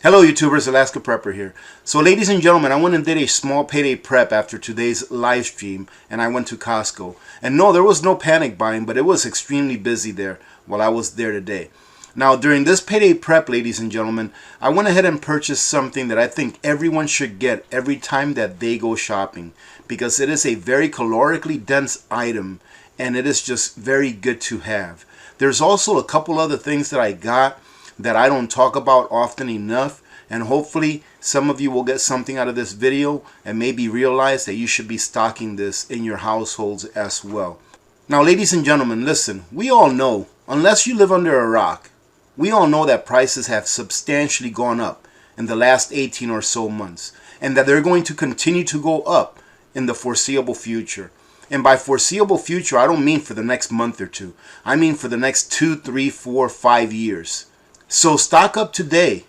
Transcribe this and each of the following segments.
Hello YouTubers, Alaska Prepper here. So ladies and gentlemen, I went and did a small payday prep after today's live stream, and I went to Costco. And no, there was no panic buying, but it was extremely busy there while I was there today. Now during this payday prep, ladies and gentlemen, I went ahead and purchased something that I think everyone should get every time that they go shopping, because it is a very calorically dense item and it is just very good to have. There's also a couple other things that I got that I don't talk about often enough, and hopefully some of you will get something out of this video and maybe realize that you should be stocking this in your households as well. Now ladies and gentlemen, listen, we all know, unless you live under a rock, we all know that prices have substantially gone up in the last 18 or so months, and that they're going to continue to go up in the foreseeable future. And by foreseeable future, I don't mean for the next month or two. I mean for the next 2, 3, 4, 5 years. So stock up today,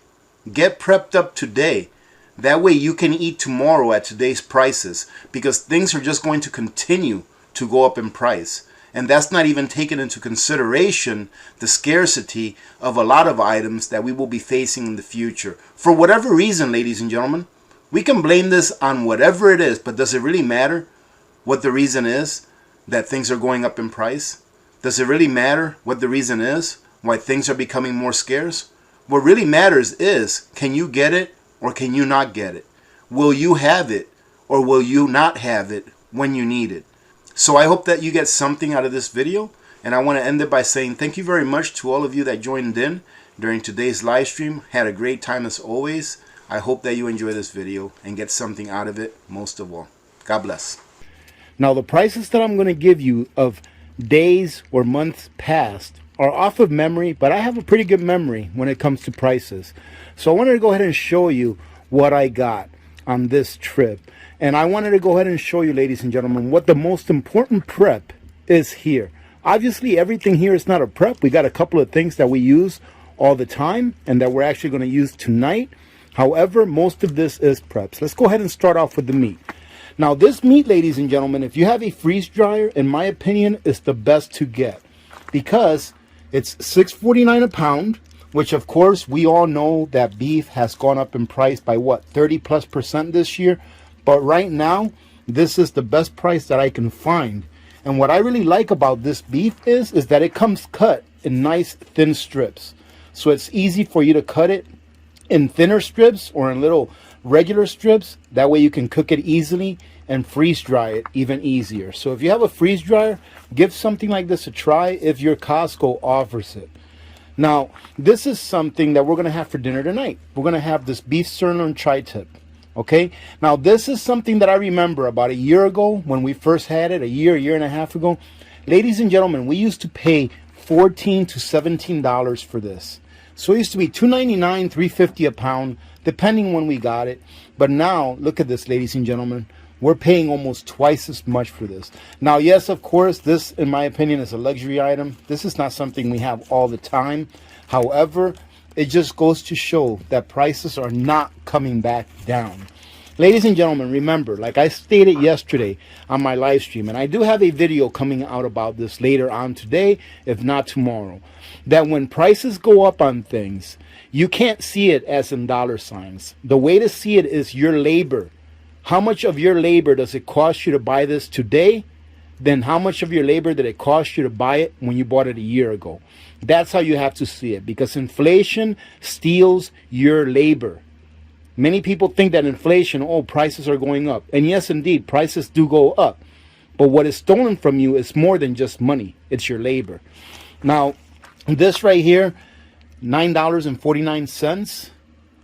get prepped up today, that way you can eat tomorrow at today's prices, because things are just going to continue to go up in price. And that's not even taking into consideration the scarcity of a lot of items that we will be facing in the future. For whatever reason, ladies and gentlemen, we can blame this on whatever it is, but does it really matter what the reason is that things are going up in price? Does it really matter what the reason is why things are becoming more scarce? What really matters is, can you get it or can you not get it? Will you have it or will you not have it when you need it? So I hope that you get something out of this video, and I want to end it by saying thank you very much to all of you that joined in during today's live stream. Had a great time as always. I hope that you enjoy this video and get something out of it most of all. God bless. Now the prices that I'm going to give you of days or months past are off of memory, but I have a pretty good memory when it comes to prices. So I wanted to go ahead and show you what I got on this trip. And I wanted to go ahead and show you, ladies and gentlemen, what the most important prep is here. Obviously, everything here is not a prep. We got a couple of things that we use all the time and that we're actually going to use tonight. However, most of this is preps. Let's go ahead and start off with the meat. Now, this meat, ladies and gentlemen, if you have a freeze dryer, in my opinion, is the best to get, because it's $6.49 a pound, which of course we all know that beef has gone up in price by what, 30+% this year. But right now, this is the best price that I can find. And what I really like about this beef is that it comes cut in nice thin strips. So it's easy for you to cut it in thinner strips or in little regular strips. That way you can cook it easily and freeze dry it even easier. So if you have a freeze dryer, give something like this a try if your Costco offers it. Now, this is something that we're going to have for dinner tonight. We're going to have this beef sirloin tri-tip. Okay, now this is something that I remember about a year ago when we first had it, a year and a half ago. Ladies and gentlemen, we used to pay $14 to $17 for this. So it used to be $2.99, $3.50 a pound, depending when we got it. But now, look at this, ladies and gentlemen. We're paying almost twice as much for this. Now, yes, of course, this, in my opinion, is a luxury item. This is not something we have all the time. However, it just goes to show that prices are not coming back down. Ladies and gentlemen, remember, like I stated yesterday on my live stream, and I do have a video coming out about this later on today, if not tomorrow, that when prices go up on things, you can't see it as in dollar signs. The way to see it is your labor. How much of your labor does it cost you to buy this today? Then how much of your labor did it cost you to buy it when you bought it a year ago? That's how you have to see it, because inflation steals your labor. Many people think that inflation, oh, prices are going up. And yes, indeed, prices do go up. But what is stolen from you is more than just money. It's your labor. Now, this right here, $9.49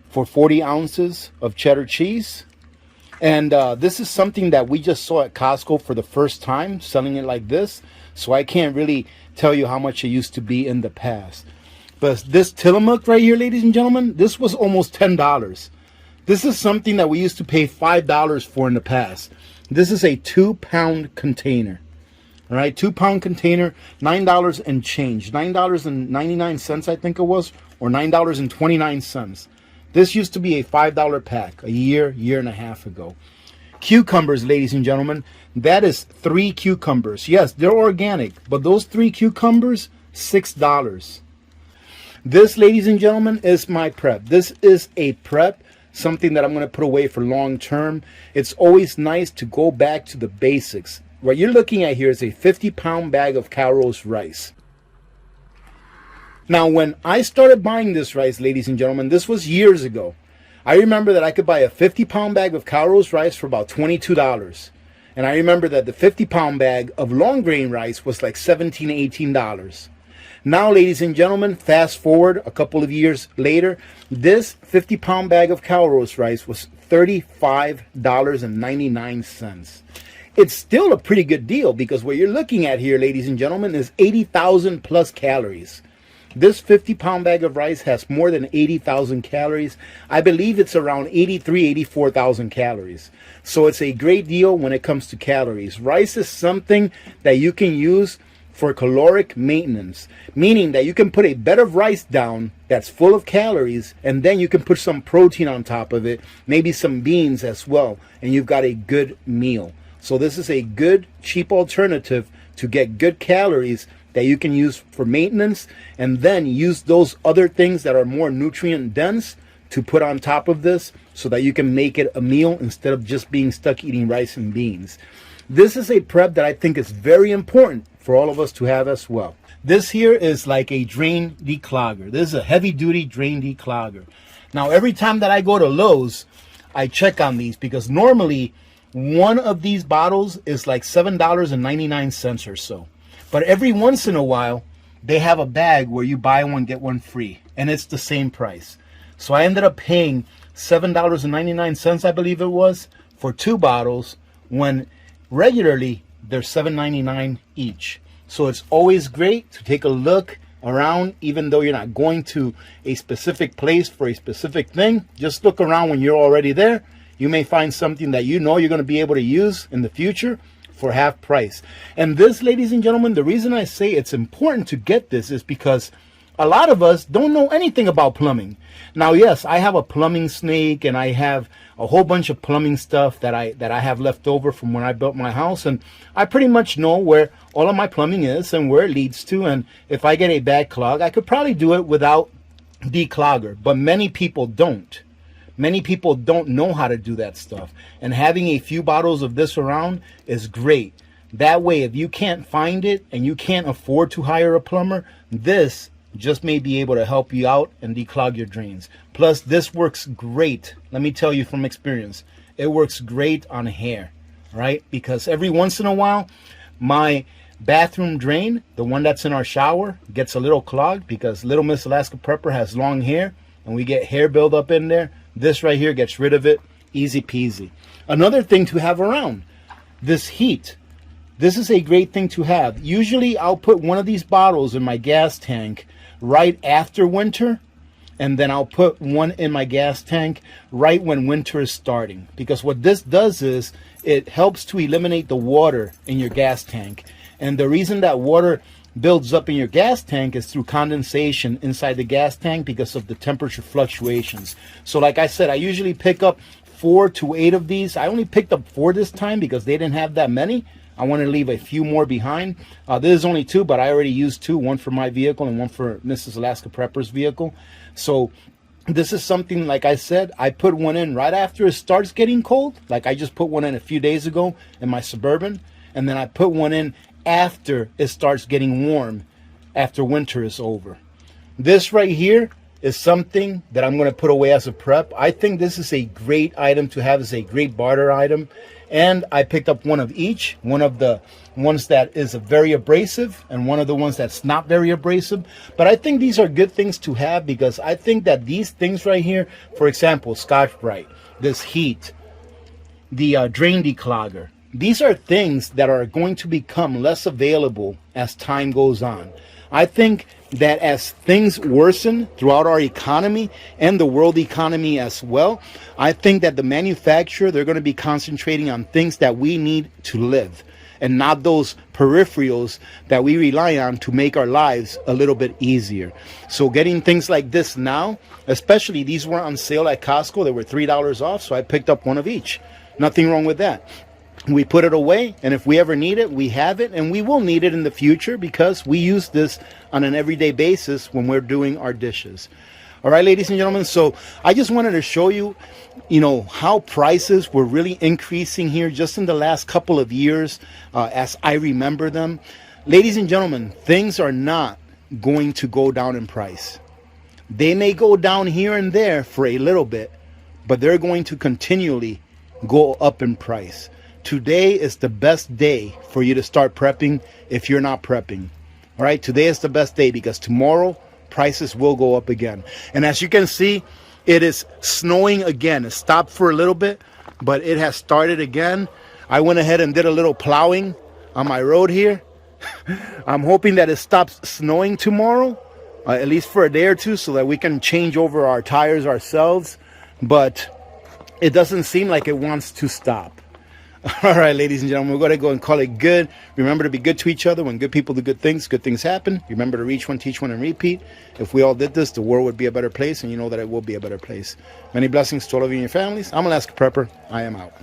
for 40 ounces of cheddar cheese. And this is something that we just saw at Costco for the first time, selling it like this. So I can't really tell you how much it used to be in the past. But this Tillamook right here, ladies and gentlemen, this was almost $10. This is something that we used to pay $5 for in the past. This is a 2-pound container. All right, 2-pound container, $9 and change. $9.99, I think it was, or $9.29. This used to be a $5 pack a year and a half ago. Cucumbers, ladies and gentlemen, that is 3 cucumbers. Yes, they're organic, but those 3 cucumbers, $6. This, ladies and gentlemen, is my prep. This is a prep, something that I'm going to put away for long term. It's always nice to go back to the basics. What you're looking at here is a 50-pound bag of Calrose rice. Now, when I started buying this rice, ladies and gentlemen, this was years ago. I remember that I could buy a 50-pound bag of Calrose rice for about $22. And I remember that the 50-pound bag of long grain rice was like $17, $18. Now, ladies and gentlemen, fast forward a couple of years later, this 50-pound bag of Calrose rice was $35.99. It's still a pretty good deal because what you're looking at here, ladies and gentlemen, is 80,000 plus calories. This 50-pound bag of rice has more than 80,000 calories. I believe it's around 84,000 calories. So it's a great deal when it comes to calories. Rice is something that you can use for caloric maintenance, meaning that you can put a bed of rice down that's full of calories, and then you can put some protein on top of it, maybe some beans as well, and you've got a good meal. So this is a good, cheap alternative to get good calories that you can use for maintenance, and then use those other things that are more nutrient dense to put on top of this so that you can make it a meal instead of just being stuck eating rice and beans. This is a prep that I think is very important for all of us to have as well. This here is like a drain declogger. This is a heavy duty drain declogger. Now, every time that I go to Lowe's, I check on these because normally one of these bottles is like $7.99 or so. But every once in a while, they have a bag where you buy one, get one free. And it's the same price. So I ended up paying $7.99, I believe it was, for 2 bottles when regularly they're $7.99 each. So it's always great to take a look around, even though you're not going to a specific place for a specific thing. Just look around when you're already there. You may find something that you know you're going to be able to use in the future for half price. And this, ladies and gentlemen, the reason I say it's important to get this is because a lot of us don't know anything about plumbing. Now, yes, I have a plumbing snake and I have a whole bunch of plumbing stuff that I have left over from when I built my house, and I pretty much know where all of my plumbing is and where it leads to, and if I get a bad clog, I could probably do it without declogger, but many people don't. Many people don't know how to do that stuff. And having a few bottles of this around is great. That way, if you can't find it and you can't afford to hire a plumber, this just may be able to help you out and declog your drains. Plus, this works great. Let me tell you from experience, it works great on hair, right? Because every once in a while, my bathroom drain, the one that's in our shower, gets a little clogged because Little Miss Alaska Prepper has long hair and we get hair buildup in there. This right here gets rid of it, easy peasy. Another thing to have around, this heat. This is a great thing to have. Usually I'll put one of these bottles in my gas tank right after winter, and then I'll put one in my gas tank right when winter is starting. Because what this does is it helps to eliminate the water in your gas tank. And the reason that water builds up in your gas tank is through condensation inside the gas tank because of the temperature fluctuations. So like I said, I usually pick up 4 to 8 of these. I only picked up 4 this time because they didn't have that many. I want to leave a few more behind. This is only 2, but I already used 2, one for my vehicle and one for Mrs. Alaska Prepper's vehicle. So this is something, like I said, I put one in right after it starts getting cold. Like I just put one in a few days ago in my Suburban, and then I put one in after it starts getting warm, after winter is over. This right here is something that I'm going to put away as a prep. I think this is a great item to have, as a great barter item. And I picked up one of each, one of the ones that is very abrasive and one of the ones that's not very abrasive. But I think these are good things to have because I think that these things right here, for example, Scotch-Brite, this heat, the drain declogger, these are things that are going to become less available as time goes on. I think that as things worsen throughout our economy and the world economy as well, I think that the manufacturer, they're going to be concentrating on things that we need to live and not those peripherals that we rely on to make our lives a little bit easier. So getting things like this now, especially these were on sale at Costco, they were $3 off, so I picked up one of each. Nothing wrong with that. we put it away, and if we ever need it, we have it, and we will need it in the future because we use this on an everyday basis when we're doing our dishes. All right, ladies and gentlemen, so I just wanted to show you, how prices were really increasing here just in the last couple of years as I remember them. Ladies and gentlemen, things are not going to go down in price. They may go down here and there for a little bit, but they're going to continually go up in price. Today is the best day for you to start prepping if you're not prepping. All right, today is the best day because tomorrow prices will go up again. And as you can see, it is snowing again. It stopped for a little bit, but it has started again. I went ahead and did a little plowing on my road here. I'm hoping that it stops snowing tomorrow, at least for a day or two, so that we can change over our tires ourselves. But it doesn't seem like it wants to stop. All right, ladies and gentlemen, we're going to go and call it good. Remember to be good to each other. When good people do good things happen. Remember to reach one, teach one, and repeat. If we all did this, the world would be a better place, and you know that it will be a better place. Many blessings to all of you and your families. I'm Alaska Prepper. I am out.